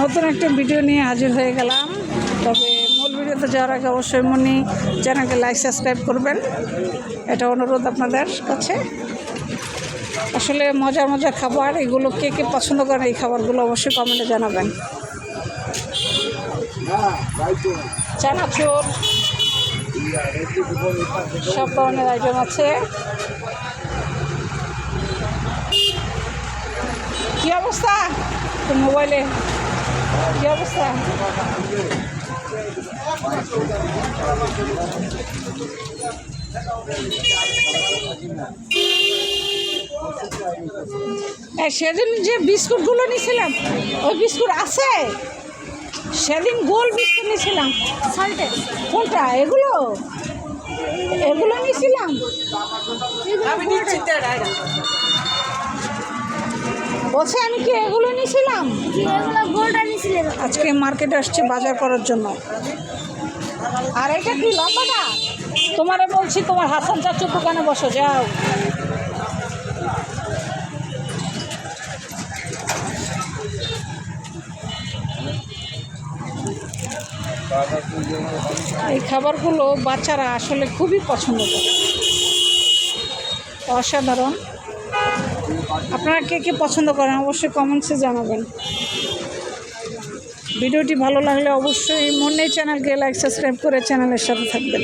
নতুন একটা ভিডিও নিয়ে হাজির হয়ে গেলাম। তবে মূল ভিডিওতে যাওয়ার আগে অবশ্যই মনে চ্যানেলকে লাইক সাবস্ক্রাইব করবেন, এটা অনুরোধ আপনাদের কাছে। আসলে মজার মজার খাবার, এগুলো কে কে পছন্দ করেন এই খাবারগুলো অবশ্যই কমেন্টে জানাবেন। চানাচুর, সব ধরনের আইটেম আছে। কি অবস্থা মোবাইলে, কি অবস্থা? সেদিন যে বিস্কুটগুলো নিয়েছিলাম, ওই বিস্কুট আছে? সেদিন গোল বিস্কুট নিয়েছিলাম, কোনটা? এগুলো এগুলো নিয়েছিলাম। বলছে আমি কি এগুলো নিয়েছিলাম? আজকে মার্কেটে আসছি বাজার করার জন্য। আর এটা কি লম্বাটা? তোমারে বলছি তোমার হাসান চাচুর দোকানে বসো, যাও। এই খাবারগুলো বাচ্চারা আসলে খুবই পছন্দ করে, অসাধারণ। আপনারা কে কে পছন্দ করেন অবশ্যই কমেন্টসে জানাবেন। ভিডিওটি ভালো লাগলে অবশ্যই মনে চ্যানেলকে লাইক সাবস্ক্রাইব করে চ্যানেলের সাথে থাকবেন।